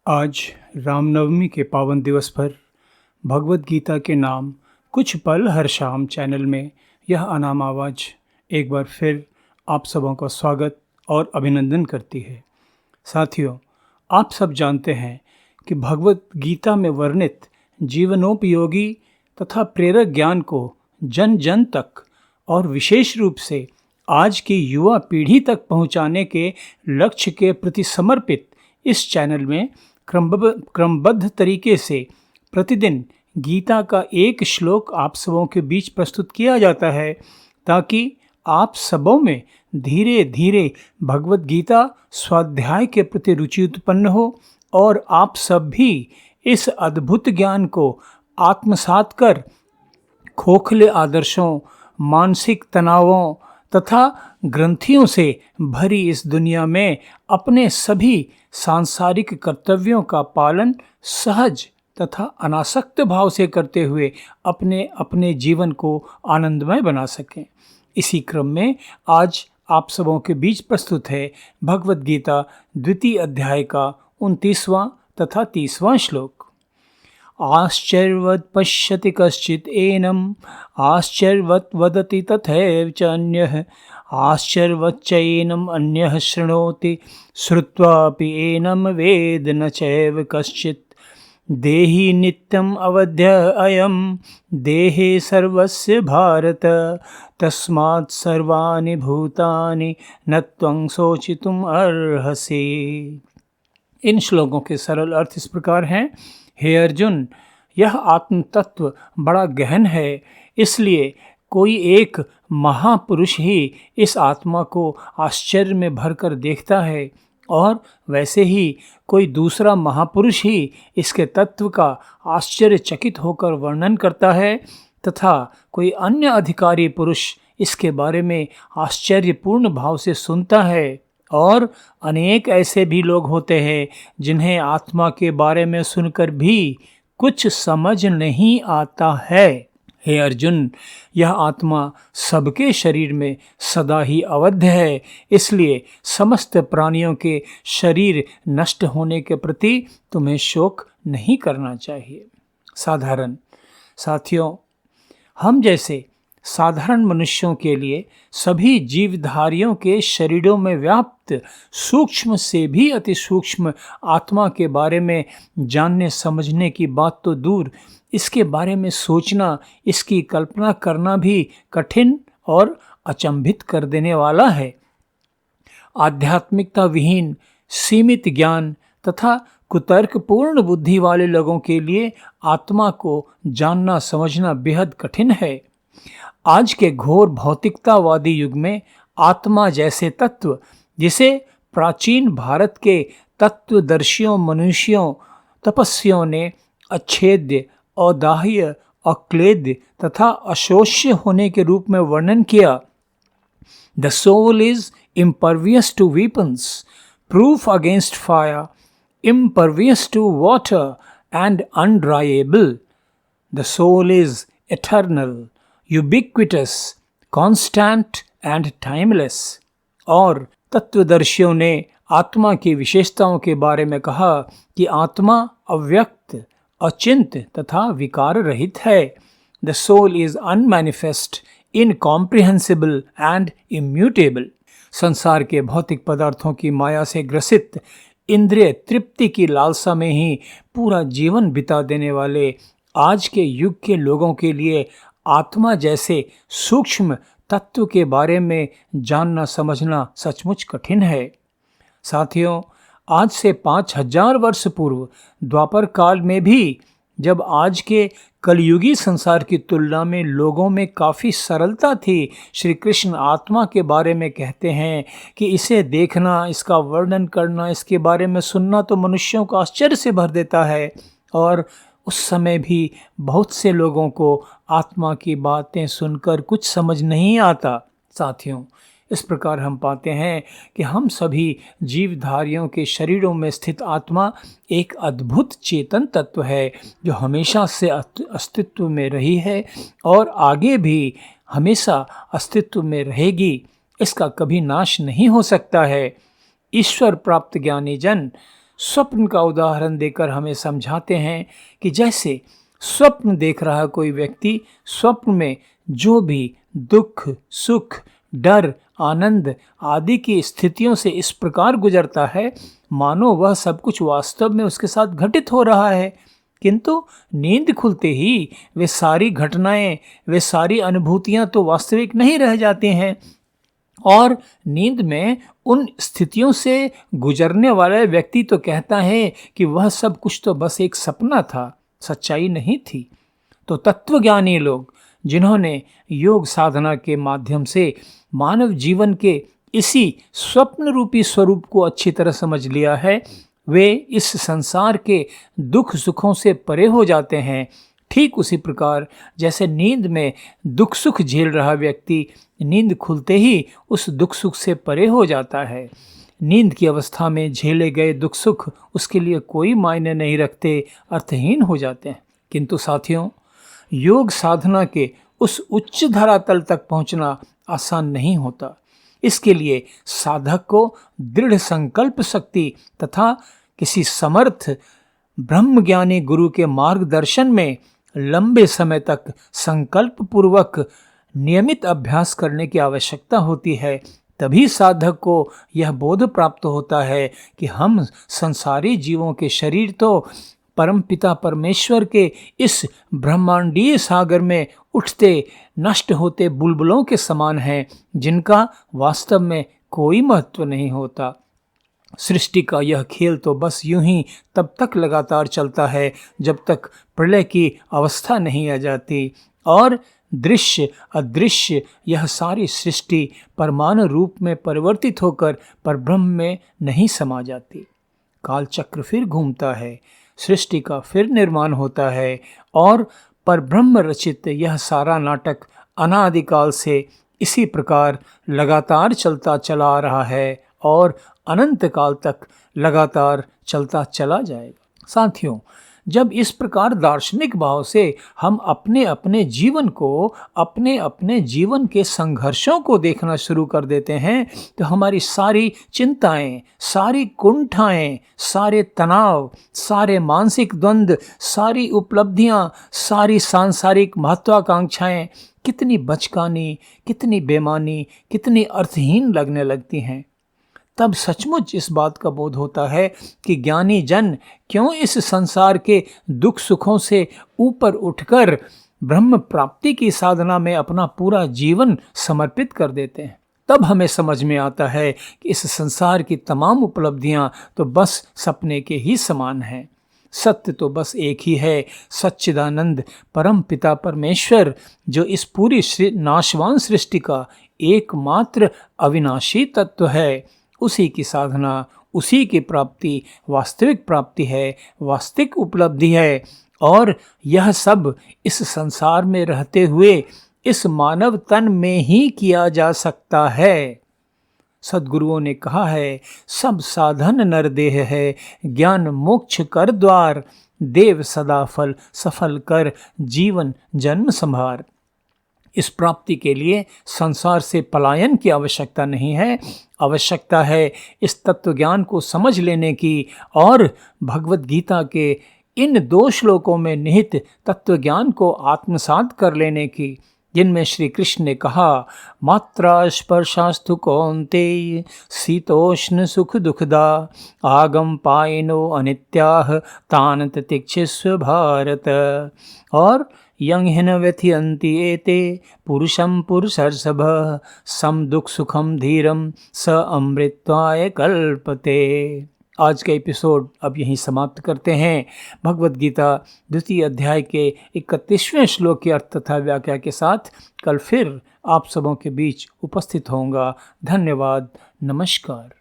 आज रामनवमी के पावन दिवस पर भगवत गीता के नाम कुछ पल हर शाम चैनल में यह अनाम आवाज़ एक बार फिर आप सबों का स्वागत और अभिनंदन करती है। साथियों, आप सब जानते हैं कि भगवत गीता में वर्णित जीवनोपयोगी तथा प्रेरक ज्ञान को जन जन तक और विशेष रूप से आज की युवा पीढ़ी तक पहुंचाने के लक्ष्य के प्रति समर्पित इस चैनल में क्रमबद्ध तरीके से प्रतिदिन गीता का एक श्लोक आप सबों के बीच प्रस्तुत किया जाता है, ताकि आप सबों में धीरे धीरे भगवत गीता स्वाध्याय के प्रति रुचि उत्पन्न हो और आप सब भी इस अद्भुत ज्ञान को आत्मसात कर खोखले आदर्शों, मानसिक तनावों तथा ग्रंथियों से भरी इस दुनिया में अपने सभी सांसारिक कर्तव्यों का पालन सहज तथा अनासक्त भाव से करते हुए अपने अपने जीवन को आनंदमय बना सकें। इसी क्रम में आज आप सबों के बीच प्रस्तुत है भगवत गीता द्वितीय अध्याय का 29वां तथा 30वां श्लोक। आश्चर्यवत् पश्यति कश्चित् एनम् आश्चर्यवत् वदति तथैव च अन्यः आश्चर्यवच्चैनम् अन्यः शृणोति श्रुत्वापि एनं वेद न चैव कश्चित् देहि नित्यम् अवध्य अयं देहे सर्वस्य भारत तस्मात् सर्वाणि भूतानि न त्वं शोचितुम् अर्हसि। इन श्लोकों के सरल अर्थ इस प्रकार हैं। हे अर्जुन, यह आत्म तत्व बड़ा गहन है, इसलिए कोई एक महापुरुष ही इस आत्मा को आश्चर्य में भरकर देखता है और वैसे ही कोई दूसरा महापुरुष ही इसके तत्व का आश्चर्यचकित होकर वर्णन करता है तथा कोई अन्य अधिकारी पुरुष इसके बारे में आश्चर्यपूर्ण भाव से सुनता है। और अनेक ऐसे भी लोग होते हैं जिन्हें आत्मा के बारे में सुनकर भी कुछ समझ नहीं आता है। हे अर्जुन, यह आत्मा सबके शरीर में सदा ही अवध्य है, इसलिए समस्त प्राणियों के शरीर नष्ट होने के प्रति तुम्हें शोक नहीं करना चाहिए। साथियों, हम जैसे साधारण मनुष्यों के लिए सभी जीवधारियों के शरीरों में व्याप्त सूक्ष्म से भी अति सूक्ष्म आत्मा के बारे में जानने समझने की बात तो दूर, इसके बारे में सोचना, इसकी कल्पना करना भी कठिन और अचंभित कर देने वाला है। आध्यात्मिकता विहीन, सीमित ज्ञान तथा कुतर्कपूर्ण बुद्धि वाले लोगों के लिए आत्मा को जानना समझना बेहद कठिन है। आज के घोर भौतिकतावादी युग में आत्मा जैसे तत्व, जिसे प्राचीन भारत के तत्वदर्शियों, मनुष्यों, तपस्वियों ने अच्छेद्य, अदाह्य, अक्लेद्य तथा अशोष्य होने के रूप में वर्णन किया। The soul is impervious to weapons, proof against fire, impervious to water and undryable. The soul is eternal, ubiquitous, constant and timeless. और तत्वदर्शियों ने आत्मा की विशेषताओं के बारे में कहा कि आत्मा अव्यक्त, अचिंत तथा विकार रहित है। The soul is unmanifest, incomprehensible and immutable. संसार के भौतिक पदार्थों की माया से ग्रसित, इंद्रिय तृप्ति की लालसा में ही पूरा जीवन बिता देने वाले आज के युग के लोगों के लिए आत्मा जैसे सूक्ष्म तत्व के बारे में जानना समझना सचमुच कठिन है। साथियों, आज से 5000 वर्ष पूर्व द्वापर काल में भी, जब आज के कलयुगी संसार की तुलना में लोगों में काफ़ी सरलता थी, श्री कृष्ण आत्मा के बारे में कहते हैं कि इसे देखना, इसका वर्णन करना, इसके बारे में सुनना तो मनुष्यों को आश्चर्य से भर देता है। और उस समय भी बहुत से लोगों को आत्मा की बातें सुनकर कुछ समझ नहीं आता। साथियों, इस प्रकार हम पाते हैं कि हम सभी जीवधारियों के शरीरों में स्थित आत्मा एक अद्भुत चेतन तत्व है, जो हमेशा से अस्तित्व में रही है और आगे भी हमेशा अस्तित्व में रहेगी। इसका कभी नाश नहीं हो सकता है। ईश्वर प्राप्त ज्ञानी जन स्वप्न का उदाहरण देकर हमें समझाते हैं कि जैसे स्वप्न देख रहा कोई व्यक्ति स्वप्न में जो भी दुख, सुख, डर, आनंद आदि की स्थितियों से इस प्रकार गुजरता है मानो वह सब कुछ वास्तव में उसके साथ घटित हो रहा है, किंतु नींद खुलते ही वे सारी घटनाएं, वे सारी अनुभूतियां तो वास्तविक नहीं रह जाती हैं और नींद में उन स्थितियों से गुजरने वाला व्यक्ति तो कहता है कि वह सब कुछ तो बस एक सपना था, सच्चाई नहीं थी। तो तत्वज्ञानी लोग जिन्होंने योग साधना के माध्यम से मानव जीवन के इसी स्वप्न रूपी स्वरूप को अच्छी तरह समझ लिया है, वे इस संसार के दुख सुखों से परे हो जाते हैं। ठीक उसी प्रकार जैसे नींद में दुख सुख झेल रहा व्यक्ति नींद खुलते ही उस दुख सुख से परे हो जाता है। नींद की अवस्था में झेले गए दुख सुख उसके लिए कोई मायने नहीं रखते, अर्थहीन हो जाते हैं। किंतु साथियों, योग साधना के उस उच्च धरातल तक पहुंचना आसान नहीं होता। इसके लिए साधक को दृढ़ संकल्प शक्ति तथा किसी समर्थ ब्रह्मज्ञानी गुरु के मार्गदर्शन में लंबे समय तक संकल्प पूर्वक नियमित अभ्यास करने की आवश्यकता होती है। तभी साधक को यह बोध प्राप्त होता है कि हम संसारी जीवों के शरीर तो परमपिता परमेश्वर के इस ब्रह्मांडीय सागर में उठते नष्ट होते बुलबुलों के समान हैं, जिनका वास्तव में कोई महत्व नहीं होता। सृष्टि का यह खेल तो बस यूं ही तब तक लगातार चलता है जब तक प्रलय की अवस्था नहीं आ जाती और दृश्य अदृश्य यह सारी सृष्टि परमाणु रूप में परिवर्तित होकर परब्रह्म में नहीं समा जाती। काल चक्र फिर घूमता है, सृष्टि का फिर निर्माण होता है और परब्रह्म रचित यह सारा नाटक अनादिकाल से इसी प्रकार लगातार चलता चला आ रहा है और अनंत काल तक लगातार चलता चला जाएगा। साथियों, जब इस प्रकार दार्शनिक भाव से हम अपने अपने जीवन को, अपने अपने जीवन के संघर्षों को देखना शुरू कर देते हैं तो हमारी सारी चिंताएं, सारी कुंठाएं, सारे तनाव, सारे मानसिक द्वंद्व, सारी उपलब्धियां, सारी सांसारिक महत्वाकांक्षाएं कितनी बचकानी, कितनी बेमानी, कितनी अर्थहीन लगने लगती हैं। तब सचमुच इस बात का बोध होता है कि ज्ञानी जन क्यों इस संसार के दुख सुखों से ऊपर उठकर ब्रह्म प्राप्ति की साधना में अपना पूरा जीवन समर्पित कर देते हैं। तब हमें समझ में आता है कि इस संसार की तमाम उपलब्धियां तो बस सपने के ही समान हैं। सत्य तो बस एक ही है, सच्चिदानंद परम पिता परमेश्वर, जो इस पूरी नाशवान सृष्टि का एकमात्र अविनाशी तत्व है। उसी की साधना, उसी की प्राप्ति वास्तविक प्राप्ति है, वास्तविक उपलब्धि है और यह सब इस संसार में रहते हुए इस मानव तन में ही किया जा सकता है। सद्गुरुओं ने कहा है, सब साधन नर देह है, ज्ञान मोक्ष कर द्वार, देव सदा फल सफल कर, जीवन जन्म संभार। इस प्राप्ति के लिए संसार से पलायन की आवश्यकता नहीं है, आवश्यकता है इस तत्व ज्ञान को समझ लेने की और भगवत गीता के इन 2 श्लोकों में निहित तत्व ज्ञान को आत्मसात कर लेने की, जिनमें श्री कृष्ण ने कहा, मात्रा स्पर्शास्तु कौन्तेय शीतोष्ण सुख दुखदा, आगम पायनो अनित्याह तान तितिक्षस्व भारत। और यं हिन व्यथयन्ति एते पुरुषं पुरुषर्षभ, सम दुख सुखम धीरम स अमृत्वाय कल्पते। आज का एपिसोड अब यहीं समाप्त करते हैं। भगवत गीता 2 अध्याय के 31वें श्लोक के अर्थ तथा व्याख्या के साथ कल फिर आप सबों के बीच उपस्थित होऊंगा। धन्यवाद, नमस्कार।